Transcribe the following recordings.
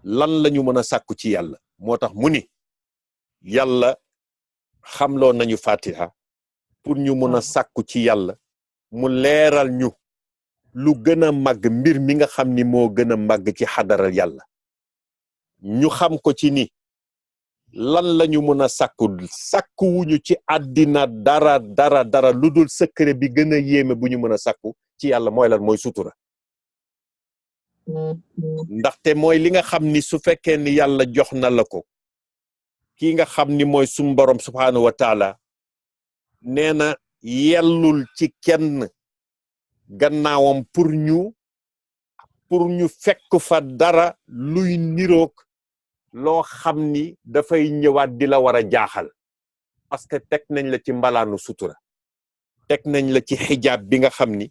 lan lañu mën a sàkku ci yàlla moo tax mu ni yàlla xamloo nañu fatiha pour ñu mën a sàkku ci yàlla mu leeral ñu lu gën a màgg mbir mi nga xam ni moo gën a màgg ci xadaral yàlla ñu xam ko ci ni lan lañu mën a sàkku wuñu ci àddina dara lu dul secret bi gën a yéeme bu ñu mën a sàkku ci yàlla mooy lan mooy sutura ndaxte mooy li nga xam ni su fekkee ni yàlla jox na la ko kii nga xam ni mooy sum borom subhaanahu wa taala nee na yellul ci kenn gannaawam pour ñu fekk fa dara luy niroog loo xam ni dafay ñëwaat di la war a jaaxal parce que teg nañ la ci mbalaanu sutura teg nañ la ci xijaab bi nga xam ni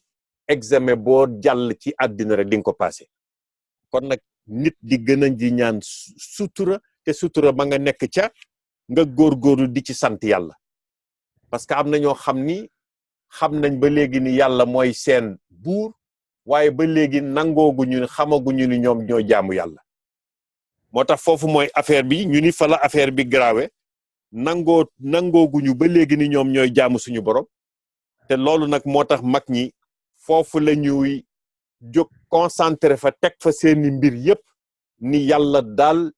examen boo jàll ci àddina rek di nga ko passé kon nag nit di gën a di ñaan sutura te sutura ba nga nekk ca nga góorgóorlu di ci sant yàlla parce que am na ñoo xam ni xam nañ ba léegi ni yàlla mooy seen buur waaye ba léegi nangooguñu ni xamaguñu ni ñoom ñoo jaamu yàlla moo tax foofu mooy affaire bi ñu ni fa la affaire bi grave nangooguñu ba léegi ni ñoom ñooy jaamu suñu borom te loolu nag moo tax mag ñi foofu la ñuy jóg concentré fa teg fa seeni mbir yépp ni yàlla daal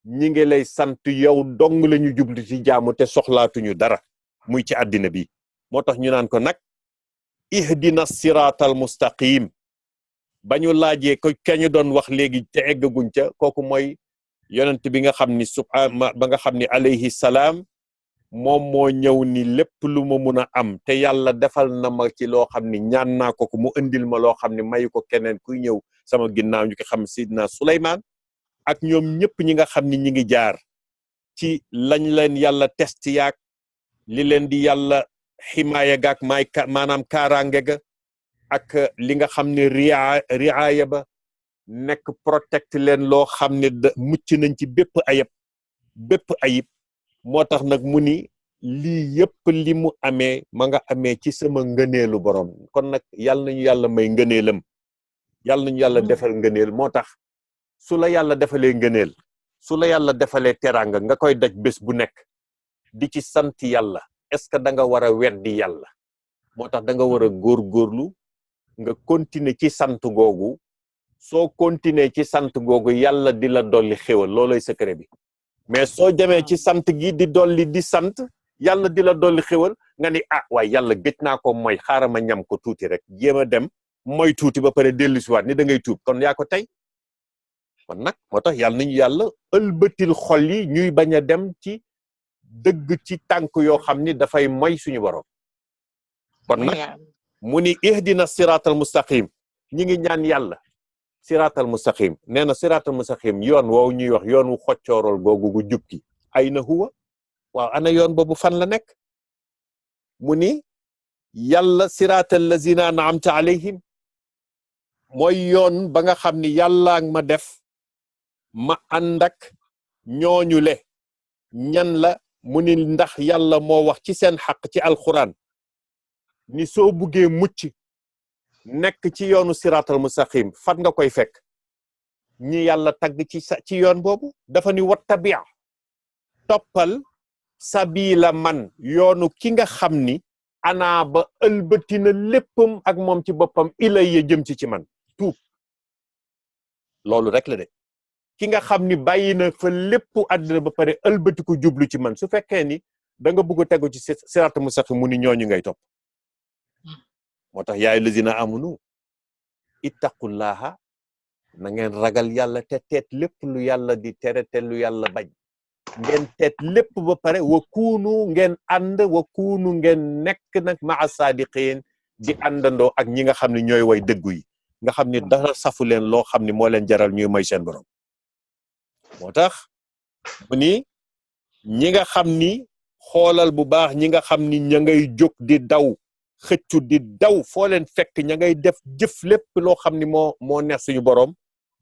ñi ngi lay sant yow dong la ñu jublu ci jaamu te soxlaatuñu dara muy ci àddina bi moo tax ñu naan ko nag ihdina siratal mustaqim ba ñu laajee ko kañu doon wax léegi te eggaguñ ca kooku mooy yonent bi nga xam ni ba nga xam ni alayhi salaam moom moo ñëw ni lépp lu ma mun a am te yàlla defal na ma ci loo xam ni ñaan naa ko mu indil ma loo xam ni mayu ko keneen kuy ñëw sama ginnaaw ñu ko xam sidna Suleymaan ak ñoom ñëpp ñi nga xam ni ñi ngi jaar ci lañ leen yàlla test yaak li leen di yàlla ximaaya gaak maanaam kaaraange ga ak li nga xam ne riaaya ba nekk protect leen loo xam ne mucc nañ ci bépp ayib moo tax nag mu ni lii yëpp li mu amee ma nga amee ci sama ngëneelu borom kon nag yàlla nañu yàlla may ngëneelam yàlla nañu yàlla defal ngëneel moo tax su la yàlla defalee ngëneel su la yàlla defalee teraanga nga koy daj bés bu nekk di ci sant yàlla est-ce que da nga war a weddi yàlla moo tax da nga war a góorgóorlu nga continuer ci sant googu soo continuer ci sant googu yàlla di la dolli xéwal looloy secret bi mais soo demee ci sant gi di dolli di sant yàlla di la dolli xéwal nga ni waaye yàlla gëj naa ko mooy xaaral ma ñam ko tuuti rek jéem a dem mooy tuuti ba pare dellusiwaat ni da ngay tuub kon yaa ko tey kon nag moo tax yàlla nañu yàlla ëlbatil xol yi ñuy bañ a dem ci dëgg ci tànk yoo xam ni dafay moy suñu borom kon nag mu ni ihdina siratal mustaqim ñi ngi ñaan yàlla siratal mustaqim nee na siratal mustaqim yoon woowu ñuy wax yoon wu xoccoorol googu gu jubki ay na huwa waaw ana yoon boobu fan la nekk mu ni yàlla siratal lazina an'amta alayhim mooy yoon ba nga xam ni yàlla ma def ma ànd ak ñooñu le ñan la mu ni ndax yàlla moo wax ci seen xaq ci alquran ni soo buggee mucc nekk ci yoonu siratal mustaqim fan nga koy fekk ñi yàlla tagg ci yoon boobu dafa ni wattabi' toppal sabila man yoonu ki nga xam ni ana ba ëlbatina léppam ak moom ci boppam ilay ya jëm ci man tuub loolu rek la de ki nga xam ni bàyyi na fa lépp àddina ba pare ëlbatiku jublu ci man su fekkee ni da nga bëgg a tegu ci siratal mustaqim mu ni ñooñu ngay topp moo tax yaay lazina amunu ittaqullaha na ngeen ragal yàlla te teet lépp lu yàlla di tere te lu yàlla bañ ngeen teet lépp ba pare wa kuunu ngeen ànd wa kuunu ngeen nekk nag maa saadiqin di àndandoo ak ñi nga xam ne ñooy way dëggu yi nga xam ni dara safu leen loo xam ni moo leen jaral ñuy may seen borom moo tax mu ni ñi nga xam ni xoolal bu baax ñi nga xam ni ña ngay jóg di daw xëccu di daw foo leen fekk ña ngay def jëf lépp loo xam ni moo neex suñu borom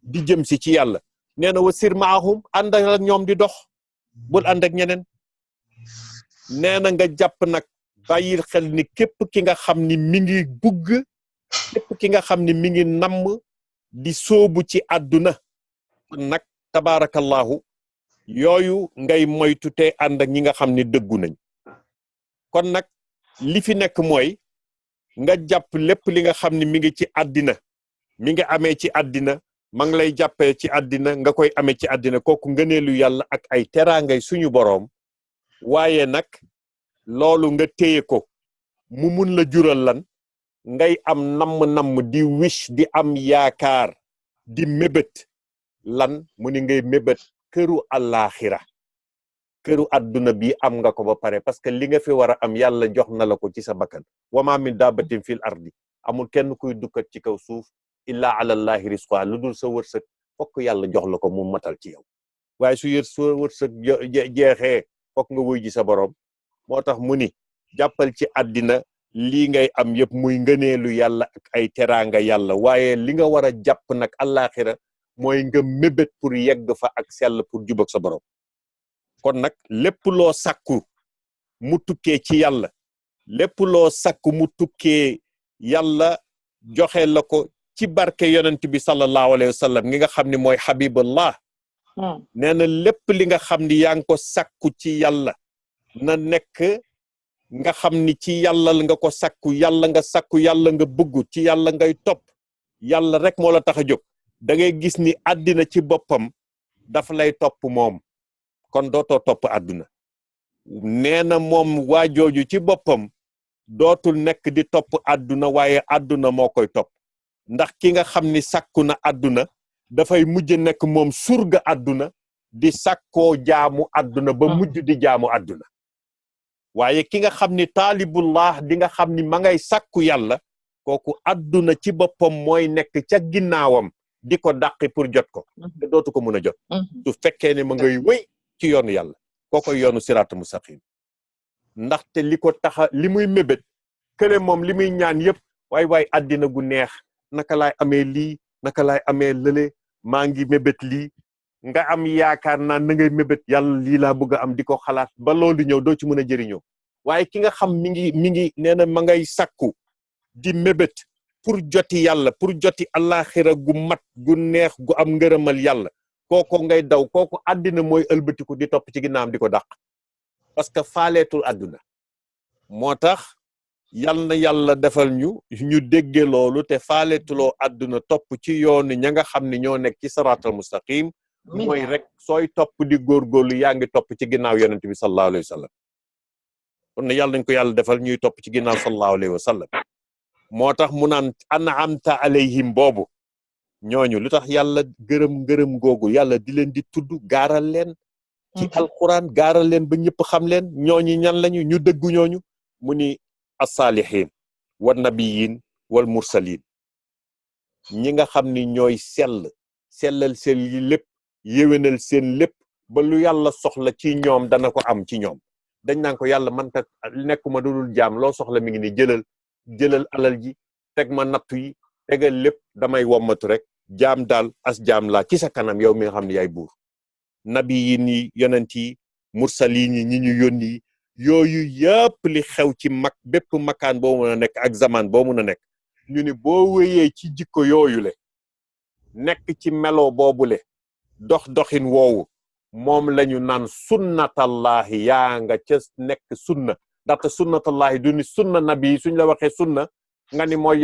di jëm si ci yàlla nee na wa sir maahum ànd ak ñoom di dox bul ànd ak ñeneen nee na nga jàpp nag bàyyil xel ni képp ki nga xam ni mi ngi bugg képp ki nga xam ni mi ngi namm di sóobu ci àdduna nag tabaarakallahu yooyu ngay moytu te ànd ak ñi nga xam ni dëggu nañ kon nag li fi nekk mooy nga jàpp lépp li nga xam ni mi ngi ci àddina mi ngi amee ci àddina ma ngi lay jàppee ci àddina nga koy amee ci àddina kooku ngëneelu yàlla ak ay teraangay suñu boroom waaye nag loolu nga téye ko mu mun la jural lan ngay am namm di wish di am yaakaar di mébét lan mu ni ngay mébét këru àllaaxira këru àdduna bi am nga ko ba pare parce que li nga fi war a am yàlla jox na la ko ci sa bakkan wa ma min dabbatin fil ardi amul kenn kuy dukkat ci kaw suuf illa ala allahi risqa lu dul sa wërsëg fokk yàlla jox la ko mu matal ci yow waaye sa wërsëg jeexee fokk nga wuy ji sa borom moo tax mu ni jàppal ci àddina lii ngay am yëpp muy ngëneelu yàlla ak ay teraanga yàlla waaye li nga war a jàpp nag àllaaxira mooy nga mébét pour yegg fa ak sell pour jubak sa borom kon nag lépp loo sakku mu tukkee ci yàlla lépp loo sakku mu tukkee yàlla joxe la ko ci barke yonent bi sallallahu alayhi wa sallam ngi nga xam ni mooy habibullah nee na lépp li nga xam ni yaa ngi ko sakku ci yàlla na nekk nga xam ni ci yàlla nga ko sakku yàlla nga sakku yàlla nga bëggu ci yàlla ngay topp yàlla rek moo la tax a jóg da ngay gis ni àddina ci boppam dafa lay topp moom kon dootoo topp àdduna nee na moom waajooju ci boppam dootul nekk di topp àdduna waaye àdduna moo koy topp ndax ki nga xam ni sakku na àdduna dafay mujj nekk moom surga àdduna di sakkoo jaamu àdduna ba mujj di jaamu àdduna waaye ki nga xam ni taalibullah di nga xam ni ma ngay sakku yàlla kooku àdduna ci boppam mooy nekk ca ginnaawam di ko dàqi pour jot ko te dootu ko mën a jot su fekkee ne ma ngay wéy ci yoonu yàlla kookoy yoonu siraatu mustaqim ndaxte li ko taxa li muy mébét kële moom li muy ñaan yëpp waay àddina gu neex naka laay amee lii naka laay amee lële maa ngi mébét lii nga am yaakaar naan na ngay mébét yàlla lii laa bëgg a am di ko xalaat ba loolu ñëw doo ci mën a jëriñoo waaye ki nga xam mi ngi nee na ma ngay sakku di mébét pour joti yàlla pour joti àllaaxira gu mat gu neex gu am ngërëmal yàlla kooko ngay daw kooku àddina mooy ëlbatiku di topp ci ginnaam di ko dàq parce que faaleetul àdduna moo tax yal na yàlla defal ñu dégge loolu te faaleetuloo àdduna topp ci yoonu ña nga xam ne ñoo nekk ci saraatal mustaqim mooy rek sooy topp di góorgóorlu yaa ngi topp ci ginnaaw yonent bi sallallahu alayhi wa sallam kon yàlla nañ ko yàlla defal ñuy topp ci ginnaaw sallallahu alayhi wa sallam moo tax mu naan an'amta alayhim boobu ñooñu lu tax yàlla gërëm googu yàlla di leen di tudd gaaral leen ci alquran gaaral leen ba ñëpp xam leen ñooñu ñan lañu ñu dëggu ñooñu mu ni as-saalihin wan nabiyin wal mursalin ñi nga xam ni ñooy sellal seen yi lépp yéwénal seen lépp ba lu yàlla soxla ci ñoom dana ko am ci ñoom dañ naan ko yàlla man kat nekkuma dudul jaam loo soxla mi ngi ni jëlal alal ji teg ma nattu yi tegal lépp damay wommatu rek jaam daal as jaam laa ci sa kanam yow mi nga xam ne yaay buur nabi yi ni yonent yi mursaliin yi ñi ñu yónni yooyu yëpp li xew ci bépp makaan boo mën a nekk ak zaman boo mën a nekk ñu ni boo wéyee ci jikko yooyu le nekk ci melo boobule doxin woowu moom lañu naan sunnatallahi yaa nga ca nekk sunna ndaxte sunnatallahi du ni sunna nabi yi suñ la waxee sunna nga ni mooy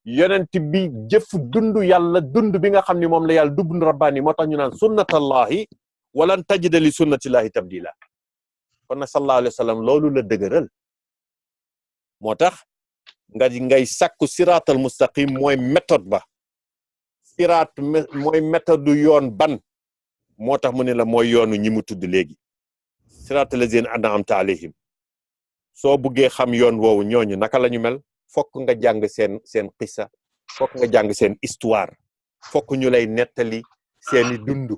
yonent bi jëf dundu yàlla dund bi nga xam ni moom la yàlla dund rabbaani moo tax ñu naan sunnatallahi walan tajida li sunnatillahi tabdila kon nag sallallahu alayhi wa sallam loolu la dëgëral moo tax ngay sàkku siraatal mustaqim mooy méthode ba siraat mooy méthode yoon ban moo tax mu ne la mooy yoonu ñi mu tudd léegi siraatal lazina an'amta alayhim soo buggee xam yoon woowu ñooñu naka la ñu mel fokk nga jàng seen xissa fokk nga jàng seen histoire fokk ñu lay nettali seeni dund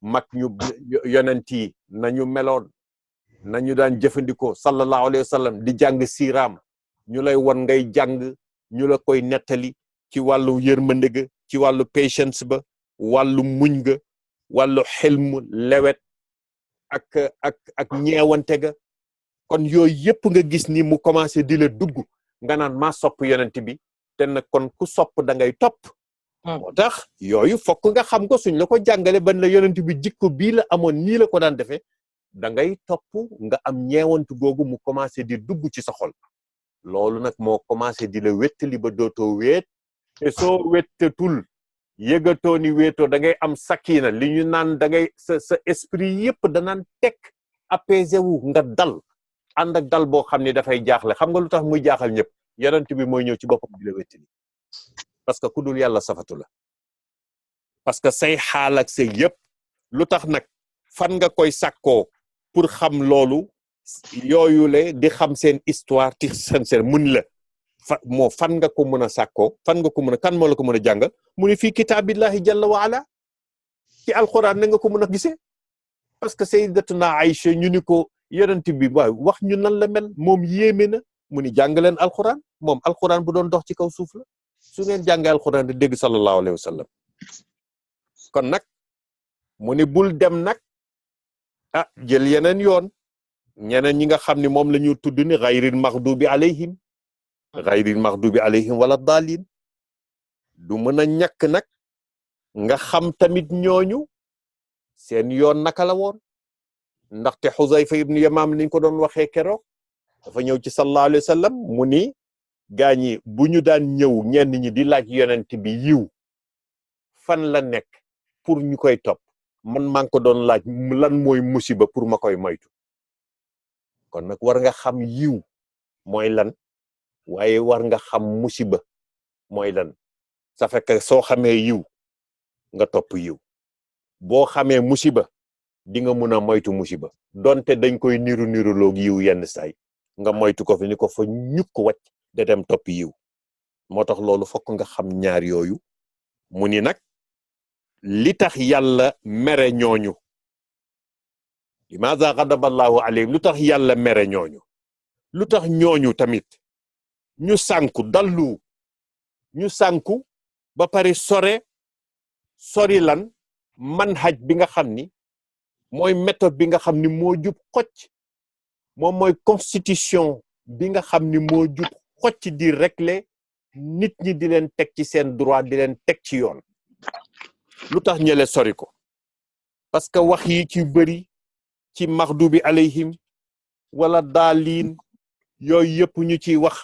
mag ñu yonent yi nañu meloon nañu daan jëfandikoo sallallahu alayhi wa sallam di jàng siiraam ñu lay won ngay jàng ñu la koy nettali ci wàllu yërmande ga ci wàllu patience ba wàllu muñ ga wàllu xilm lewet ak ñeewante ga kon yooyu yëpp nga gis ni mu commencé di la dugg nga naan maa sopp yonent bi te nag kon ku sopp da ngay topp moo tax yooyu fokk nga xam ko suñ la ko jàngale ban la yonent bi jikko bii la amoon nii la ko daan defee da ngay topp nga am ñeewantu googu mu commencé di dugg ci sa xol loolu nag moo commencé di la wéttali ba dootoo wéet te soo wéttatul yëgatoo ni wéetoo da ngay am sakina li ñu naan da ngay sa esprit yépp danaan tekk apaisé wu nga dal ànd ak dal boo xam ni dafay jaaxle xam nga lu tax muy jaaxal ñëpp yonent bi mooy ñëw ci boppam di la wéttali parce que ku dul yàlla safatu la parce que say xaal ak say yëpp lu tax nag fan nga koy sàkkoo pour xam loolu yooyu le di xam seen histoire ti seen mun la fan nga ko mën a sàkkoo fan nga ko mën a kan moo la ko mën a jàngal mu ni fii kitaabillahi jalla wa ala ci alquran na nga ko mën a gisee parce que sayyidatuna Aïcha ñu ni ko yonent bi waaw wax ñu nan la mel moom yéeme na mu ni jàngaleen alquran moom alquran bu doon dox ci kaw suuf la su ngeen jàngee alquran di dégg sallallahu alayhi wa sallam kon nag mu ni bul dem nag jël yeneen yoon ñeneen ñi nga xam ni moom la ñu tudd ni ghayril maghdubi alayhim wala daalin du mën a ñàkk nag nga xam tamit ñooñu seen yoon naka la woon ndaxte Xuzayfa ibnu Yamaam niñ ko doon waxee keroog dafa ñëw ci sallallahu alayhi wa sallam mu ni gaañi bu ñu daan ñëw ñenn ñi di laaj yonent bi yiw fan la nekk pour ñu koy topp man maa ngi ko doon laaj lan mooy musiba pour ma koy moytu kon nag war nga xam yiw mooy lan waaye war nga xam musiba mooy lan ça fait que soo xamee yiw nga topp yiw boo xamee musiba di nga mun a moytu musiba donte dañ koy niru loog yiw yenn saay nga moytu ko fi ni ko fa ñukk wacc da dem topp yiw moo tax loolu fokk nga xam ñaar yooyu mu ni nag li tax yàlla mere ñooñu limaza ghadaballahu alayhim lu tax yàlla mere ñooñu lu tax ñooñu tamit ñu sànku dallu ñu sànku ba pare sori lan manhaj bi nga xam ni mooy méthode bi nga xam ni moo jub xocc moom mooy constitution bi nga xam ni moo jub xocc di régler nit ñi di leen teg ci seen droit di leen teg ci yoon lu tax ñële sori ko parce que wax yi ci bëri ci maxdubi alayhim wala daaliin yooyu yëpp ñu ciy wax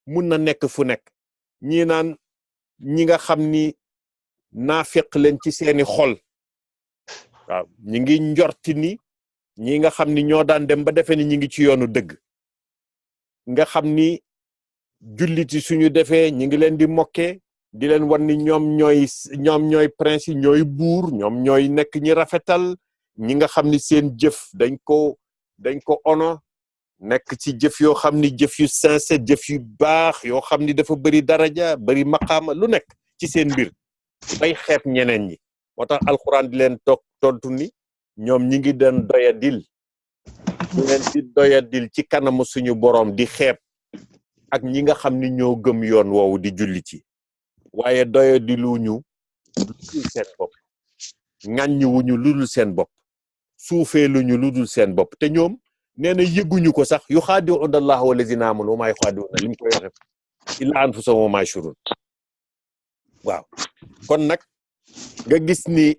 mun na nekk fu nekk ñi naan ñi nga xam ni naafiq leen ci seeni xol waaw ñi ngi njorti ni ñi nga xam ni ñoo daan dem ba defee ni ñi ngi ci yoonu dëgg nga xam ni julliti suñu defee ñi ngi leen di mokkee di leen wan ni ñoom ñooy prince yi ñooy buur ñoom ñooy nekk ñi rafetal ñi nga xam ni seen jëf dañ ko ono nekk ci jëf yoo xam ni jëf yu sincère jëf yu baax yoo xam ni dafa bëri daraja bëri maqaama lu nekk ci seen mbir bay xeeb ñeneen ñi moo tax alxuraan di leen tontu ni ñoom ñi ngi doon doyadil ci kanamu suñu boroom di xeeb ak ñi nga xam ni ñoo gëm yoon woowu di julli ci waaye doyadiluñu ludul seen bopp ŋàññiwuñu ludul seen bopp suufeeluñu ludul seen bopp te ñoom nee na yëguñu ko sax yuxaadi'uuna Allaha wallaziina aamanu wa maa yuxaadi'uuna li mu koy waxe illaa anfusahum wa maa yash'uruun waaw kon nag nga gis ni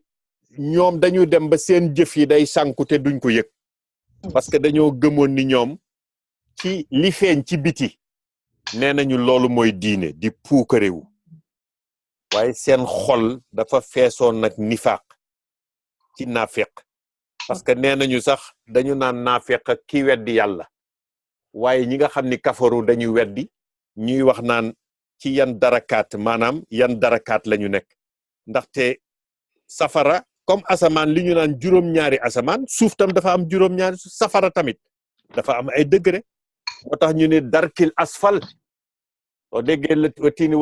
ñoom dañu dem ba seen jëf yi day sànku te duñ ko yëg parce que dañoo gëmoon ni ñoom ci li feeñ ci biti nee nañu loolu mooy diine di puukarewu waaye seen xol dafa feesoon nag nifaaq ci naafeq parce que nee nañu sax dañu naan naafeq ki weddi yàlla waaye ñi nga xam ni kafaru dañu weddi ñuy wax naan ci yan darakaat maanaam yan darakaat lañu nekk ndaxte safara comme asamaan li ñu naan juróom-ñaari asamaan suuf tam dafa am juróom-ñaari suuf safara tamit dafa am ay degré moo tax ñu ne darkil asfal soo déggee la wattiini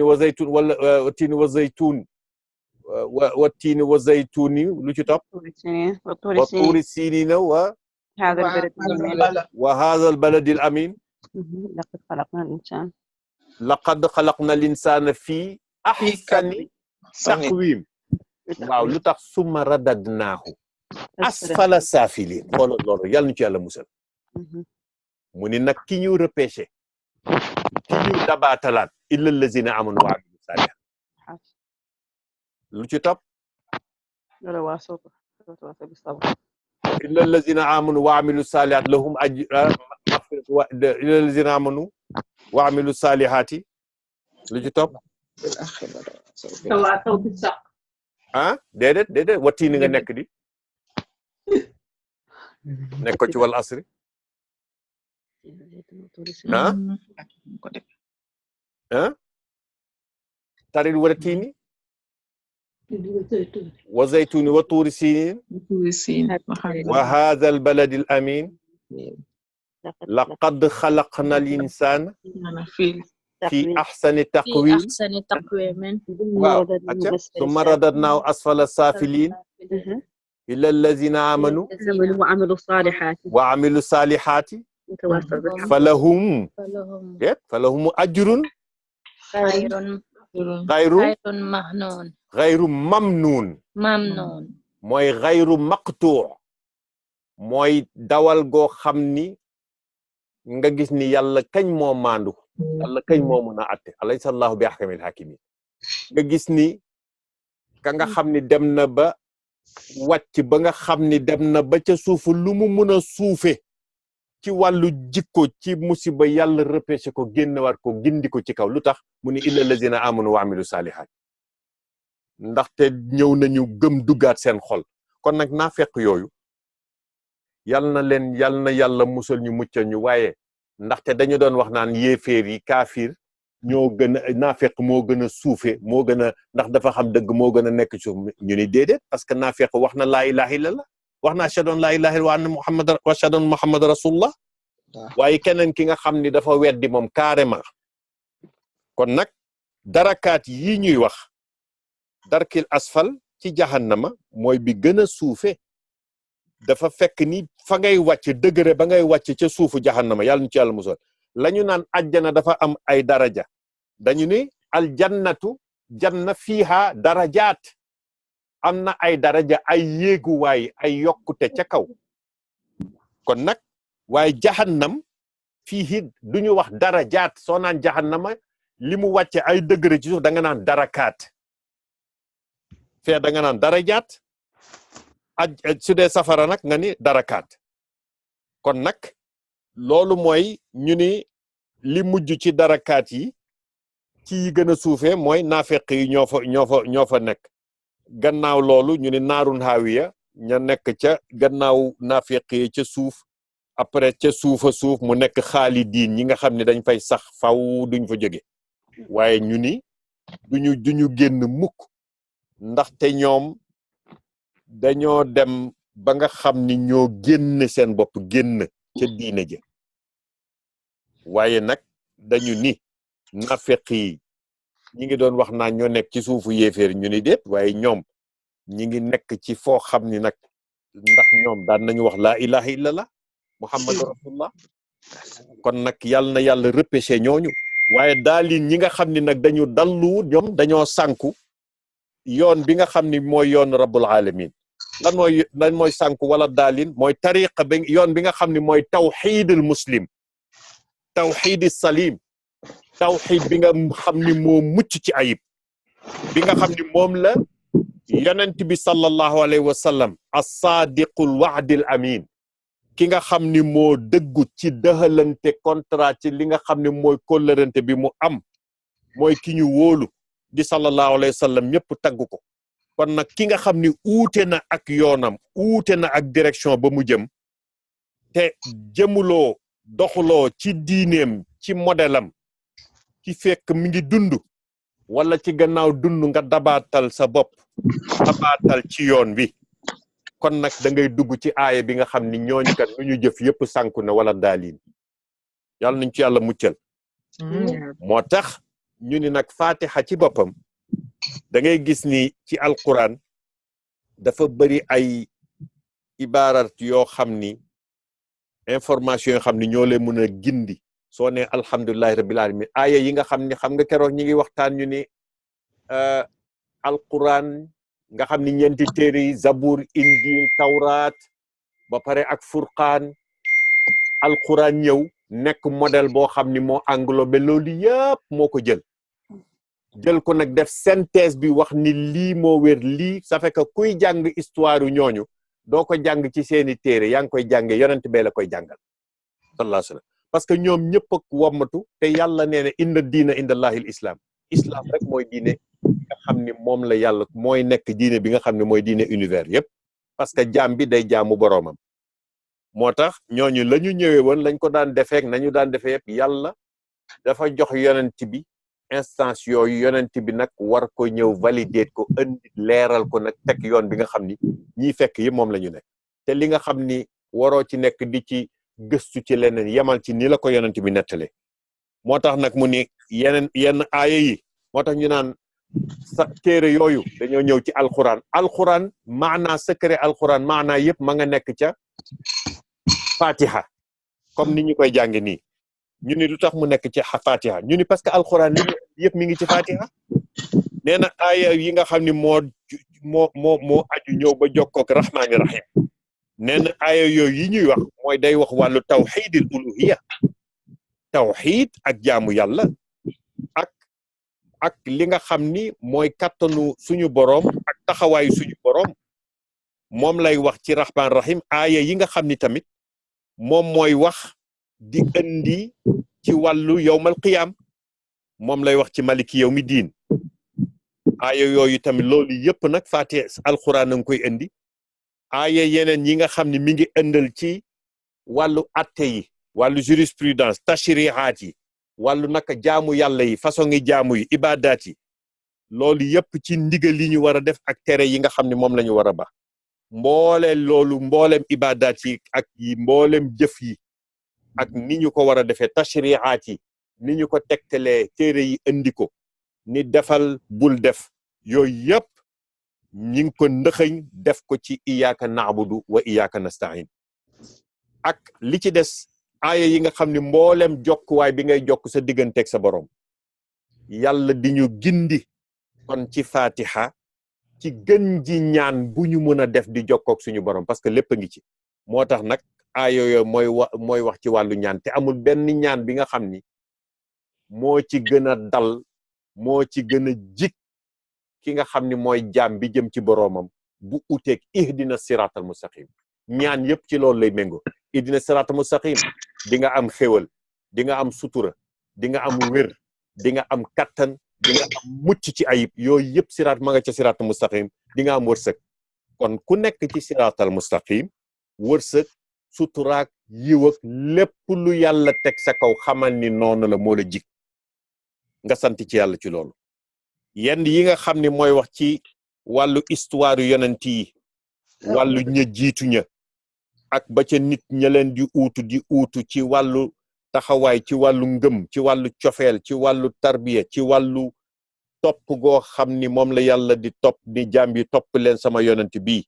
wa zaytun wala wattiini wa zaytun wattiini wa zaytuni lu ci topp wa tuuri siinina wa hadha al baladil amin laqad xalaqna al insana fii ahsani taqwim waaw lu tax summa radadnaahu asfala saafiliin xoolal loolu yàlla ñu ci yàlla musal mu ni nag ki ñu repêché ki ñu dabaatalaat illa allazina amanu wa amilu saalihaat lu ci topp وتواصوا بالصبر illa allazina amanu wa amilu salihat lahum illa allazina amanu wa amilu salihati lu ci topp تواصوا بالصبر ah déedéet wattiini nga nekk di nekk ko ci wal asri tarin wattiini wa zaytuni wa tuuri sinin wa hadha al baladi al amin laqad khalaqna al insana fi ahsani taqwim waaw acca summa radadnaahu asfala safilin illa allazina amanu وعملوا الصالحات فلهم أجر غير ممنون mooy غير مقطوع mooy dawal goo xam ni nga gis ni yàlla kañ moo maandu yàlla kañ moo mën a atte alaysa allahu bi ahkamil hakimin nga gis ni ka nga xam ni dem na ba wàcc ba nga xam ni dem na ba ca suufu lu mu mën a suufe ci wàllu jikko ci musiba yàlla repêché ko génnewaat ko gindi ko ci kaw lu tax mu ni illa lazina amanu wa amilu salihat ndaxte ñëw nañu gëm duggaat seen xol kon nag naafeq yooyu yal na yàlla musal ñu muccal ñu waaye ndaxte dañu doon wax naan yéeféer yi kaafir ñoo gën a naafeq moo gën a suufe moo gën a ndax dafa xam dëgg moo gën a nekk suuf ñu ni déedéet parce que naafeq wax na laa ilaha illallah wax na ashhadu an laa ilaha illallah wa anna muhammad rasulullah waaye keneen ki nga xam ni dafa weddi moom carrément kon nag darakaat yi ñuy wax darkil asfal ci jahannama mooy bi gën a suufe dafa fekk ni fa ngay wàcc degré ba ngay wàcc ca suufu jahannama yàlla ñu ci yàlla musal lañu naan ajjana dafa am ay daraja dañu ni al jannatu janna fiha darajaat am na ay daraja ay yéeguwaay ay yokkute ca kaw kon nag waaye jahannam fii duñu wax darajaat soo naan jahannama li mu wàcce ay degré ci suuf da nga naan darakaat fee da nga naan darajaat su dee safara nag nga ni darakaat kon nag loolu mooy ñu ni li mujj ci darakaat yi ci gën a suufee mooy naafeq yi ñoo fa nekk gannaaw loolu ñu ni naarun haawiya ña nekk ca gannaaw naafeq yi ca suuf après ca suufa suuf mu nekk xaalidiin ñi nga xam ne dañ fay sax faw duñ fa jóge waaye ñu ni duñu génn mukk ndaxte ñoom dañoo dem ba nga xam ni ñoo génn seen bopp génn ca diine ja waaye nag dañu ni naafeq yi ñi ngi doon wax naa ñoo nekk ci suufu yéeféer ñu ni déet waaye ñoom ñi ngi nekk ci foo xam ni nag ndax ñoom daan nañu wax laa ilaha illallah muhammadu rasulullah kon nag yàlla na yàlla repêché ñooñu waaye daalin ñi nga xam ni nag dañu dallu ñoom dañoo sànku yoon bi nga xam ni mooy yoon rabbul alamin lan mooy sànku wala daalin mooy tariqa bi yoon bi nga xam ni mooy tawxidul muslim tawxidi salim tawxid bi nga xam ni moo mucc ci ayib bi nga xam ni moom la yonent bi sallallahu alayhi wa sallam as-sadiqul wa'dil amin ki nga xam ni moo dëggu ci dëxalante contrat ci li nga xam ni mooy kóllërante bi mu am mooy ki ñu wóolu di sallallahu alayhi wa sallam ñëpp tagg ko kon nag ki nga xam ni uute na ak yoonam uute na ak direction ba mu jëm te jëmuloo doxuloo ci diineem ci modelam ci fekk mi ngi dund wala ci gannaaw dund nga dabaatal sa bopp dabaatal ci yoon wi kon nag da ngay dugg ci aaya bi nga xam ni ñooñu kat lu ñu jëf yëpp sànku na wala daaliin yàlla nañ ci yàlla muccal moo tax ñu ni nag fatiha ci boppam da ngay gis ni ci alquran dafa bari ay ibarat yoo xam ni information yoo xam ni ñoo leen mën a gindi soo ne alhamdulillahi rabbil alamin aaya yi nga xam ni xam nga keroog ñi ngi waxtaan ñu ni alquran nga xam ni ñeenti téere yi zabur injil tawraat ba pare ak furqaan alquran ñëw nekk modèle boo xam ni moo englobé loolu yëpp moo ko jël jël ko nag def synthèse bi wax ni lii moo wér lii ça fait que kuy jàng histoire ñooñu doo ko jàng ci seeni téere yaa ngi koy jàngee yonent bee la koy jàngal sallallahu alayhi wa sallam parce que ñoom ñëpp ak wommatu te yàlla nee na inna diina indallahi al islam rek mooy diine nga xam ni moom la yàlla mooy nekk diine bi nga xam ne mooy diine univers yëpp parce que jaam bi day jaamu boroomam moo tax ñooñu la ñu ñëwee woon lañ ko daan defeek nañu daan defee yëpp yàlla dafa jox yonent bi instance yooyu yonent bi nag war ko ñëw valider ko indi leeral ko nag teg yoon bi nga xam ni ñiy fekk yi moom la ñu nekk te li nga xam ni waroo ci nekk di ci gëstu ci leneen yemal ci ni la ko yonent bi nettale moo tax nag mu ni yenn aaya yi moo tax ñu naan sa téere yooyu dañoo ñëw ci alquran maanaa secret alquran maanaa yëpp ma nga nekk ca fatiha comme ni ñu koy jànge nii ñu ni lu tax mu nekk ci fatiha ñu ni parce que alquran li yëpp mi ngi ci fatiha nee na aaya yi nga xam ni moo aju ñëw ba jokkook rahmaani rahim nee na aaya yooyu yi ñuy wax mooy day wax wàllu tawxidil uluhiya tawxid ak jaamu yàlla ak li nga xam ni mooy kattanu suñu boroom ak taxawaayu suñu boroom moom lay wax ci rahmaan rahim aaya yi nga xam ni tamit moom mooy wax di indi ci wàllu yowmal qiyaam moom lay wax ci maliki yawmi diin aaya yooyu tamit loolu yëpp nag fatiha alxuraan a ngi koy indi aaya yeneen yi nga xam ni mi ngi ëndal ci wàllu atte yi wàllu jurisprudence tashrihaat yi wàllu naka jaamu yàlla yi façon ngi jaamu yi ibadaat yi loolu yëpp ci ndigal yi ñu war a def ak tere yi nga xam ne moom la ñu war a ba mbooleem ibadaat yi ak yi mbooleem jëf yi ak ni ñu ko war a defee tashrihaat yi ni ñu ko tegtalee téere yi indi ko ni defal bul def yooyu yëpp ñi ngi ko ndëxëñ def ko ci iyyaka na'budu wa iyyaka nasta'in ak li ci des aaya yi nga xam ne mboolem jokkuwaay bi ngay jokk sa digganteeg sa borom yàlla di ñu gindi kon ci fatiha ci gën ji ñaan bu ñu mën a def di jokkoog suñu borom parce que lépp a ngi ci moo tax nag aaya yooyu mooy wax ci wàllu ñaan te amul benn ñaan bi nga xam ni moo ci gën a dal moo ci gën a jik ki nga xam ni mooy jaam bi jëm ci boroomam bu uteeg ihdina siratal mustaqim ñaan yëpp ci loolu lay méngoo ihdina siratal mustaqim di nga am xéwal di nga am sutura di nga am wér di nga am kattan di nga am mucc ci ayib yooyu yëpp siraat ma nga ca siratal mustaqim di nga am wërsëg kon ku nekk ci siratal mustaqim wërsëg suturaak yiw ak lépp lu yàlla teg sa kaw xamal ni noonu la moo la jik nga sant ci yàlla ci loolu yenn yi nga xam ne mooy wax ci wàllu histoire yonent yi wàllu ña jiitu ña ak ba ca nit ña leen di uutu ci wàllu taxawaay ci wàllu ngëm ci wàllu cofeel ci wàllu tarbiya ci wàllu topp goo xam ni moom la yàlla di topp ni jaam yi topp leen sama yonent bii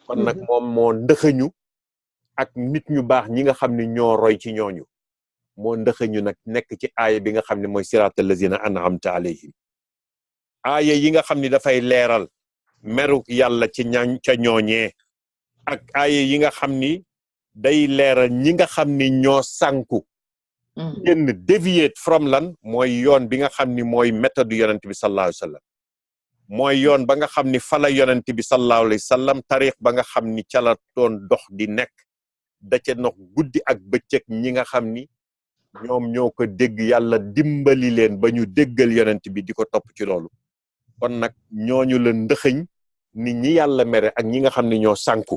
kon nag moom moo ndëxëñu ak nit ñu baax ñi nga xam ne ñoo roy ci ñooñu moo ndëxëñu nag nekk ci aaya bi nga xam ne mooy siraatal lazina an'amta alayhim aaya yi nga xam ni dafay leeral meru yàlla ci ca ñooñee ak aaya yi nga xam ni day leeral ñi nga xam ni ñoo sànku génn deviate from lan mooy yoon bi nga xam ni mooy méthode yonent bi sallallahu alayhi wa sallam mooy yoon ba nga xam ni fala yonent bi sallallahu alayhi wa sallam tariix ba nga xam ni ca la doon dox di nekk da ca nox guddi ak bëccëg ñi nga xam ni ñoom ñoo ko dégg yàlla dimbali leen ba ñu déggal yonent bi di ko topp ci loolu kon nag ñooñu la ndëxëñ ni ñi yàlla mere ak ñi nga xam ne ñoo sànku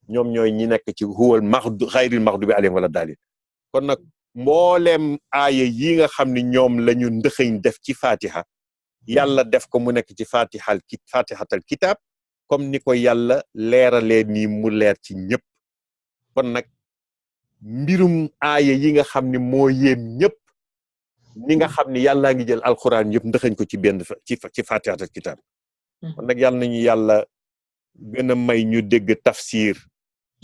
ñoom ñooy ñi nekk ci huwal xayril maxdubi alayhim wala daalin kon nag mbooleem aaya yi nga xam ne ñoom la ñu ndëxëñ def ci fatiha yàlla def ko mu nekk ci fatihatal kitab comme ni ko yàlla leeralee nii mu leer ci ñëpp kon nag mbirum aaya yi nga xam ne moo yéem ñëpp ni nga xam ne yàllaa ngi jël alxuraan yëpp ndëxëñ ko ci benn ci fatihatal kitab kon nag yàlla nañu yàlla gën a may ñu dégg tafsir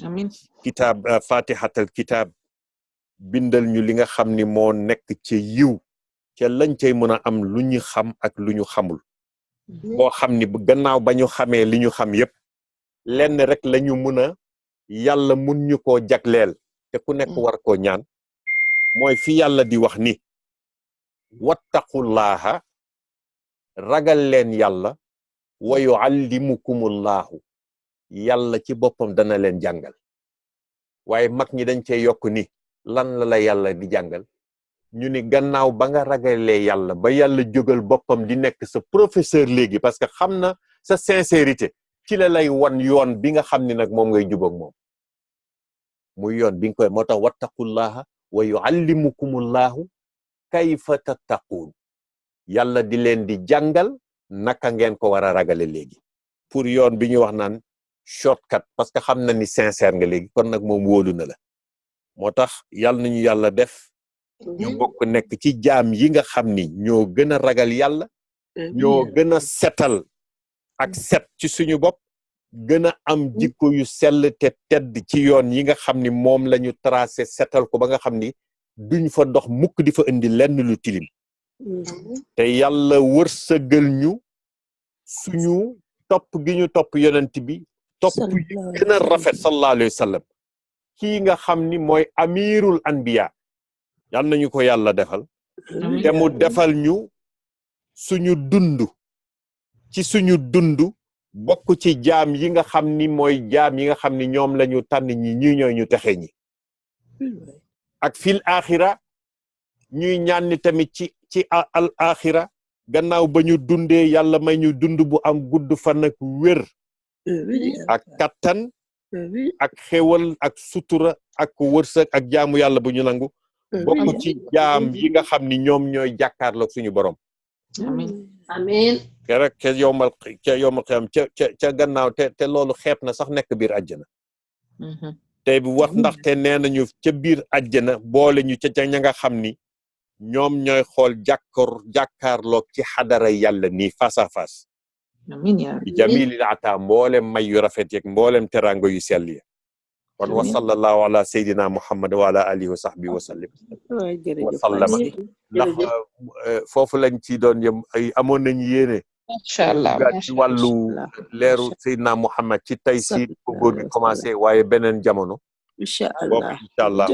amiin kitab fatihatal kitab bindal ñu li nga xam ni moo nekk ci yiw ca lañ cay mën a am lu ñu xam ak lu ñu xamul boo xam ni gannaaw ba ñu xamee li ñu xam yépp lenn rek la ñu mën a yàlla mun ñu koo jagleel te ku nekk war koo ñaan mooy fi yàlla di wax ni wattaqullaha ragal leen yàlla wa yuallimukumullahu yàlla ci boppam dana leen jàngal waaye mag ñi dañ cee yokk ni lan la yàlla di jàngal ñu ni gannaaw ba nga ragalee yàlla ba yàlla jógal boppam di nekk sa professeur léegi parce que xam na sa sincérité ci la lay wan yoon bi nga xam ni nag moom ngay jubóog moom muy yoon bi nga koy moo tax wattaqullaha wa yuallimukumullahu kayfa tattaquun yàlla di leen di jàngal naka ngeen ko war a ragale léegi pour yoon bi ñu wax naan shortcut parce que xam na ni sincère nga léegi kon nag moom wóolu na la moo tax yàlla nañu yàlla def ñu bokk nekk ci jaam yi nga xam ni ñoo gën a ragal yàlla ñoo gën a setal ak set ci suñu bopp gën a am jikko yu sell te tedd ci yoon yi nga xam ni moom la ñu tracé setal ko ba nga xam ni duñ fa dox mukk di fa indi lenn lu tilim te yàlla wërsëgal ñu suñu topp gi ñu topp yonent bi topp yi gën a rafet sallallahu alayhi wa sallam kii nga xam ni mooy amirul anbiya yal nañu ko yàlla defal te mu defal ñu suñu dund ci suñu dund bokk ci jaam yi nga xam ni mooy jaam yi nga xam ni ñoom la ñu tànn ñi ñooy ñu texe ñi ak fil axira ñuy ñaan ni tamit ci al axira gannaaw ba ñu dundee yàlla may ñu dund bu am gudd fan ak wér ak kattan ak xéwal ak sutura ak wërsëg ak jaamu yàlla bu ñu nangu bokk ci jaam yi nga xam ni ñoom ñooy jàkkaarloog suñu borom amiin rek ca yowmal xiyam ca gannaaw te loolu xeeb na sax nekk biir àjjana te bi wax ndaxte nee nañu ca biir àjjana boole ñu ca ña nga xam ni ñoom ñooy xool jàkkaarloog ci xadara yàlla nii face à face bi jamilil ata mboolem may yu rafet yeeg mboolem teraango yu sell yi kon wa sallallahu ala sayyidina muhammad wa ala alihi wa sahbihi wa sallim wa sallama ndax foofu lañ ci doon yëm ay amoon nañ yéene incha allah ci wàllu leeru sayyidina muhammad ci tey si ko góor gi commencé waaye beneen jamono incha boobu allah incha allah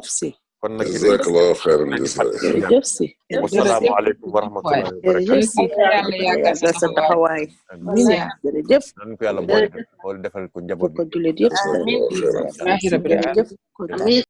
kon nag jazakallahu khairan jërëjëf si wasalaamu aleykum wa rahmatullahi wa jërëjëf si sa taxawaay jërëjëf nan ko yàlla boole defal ko njaboot ko jullit yëpp amiin jërëjëf amiin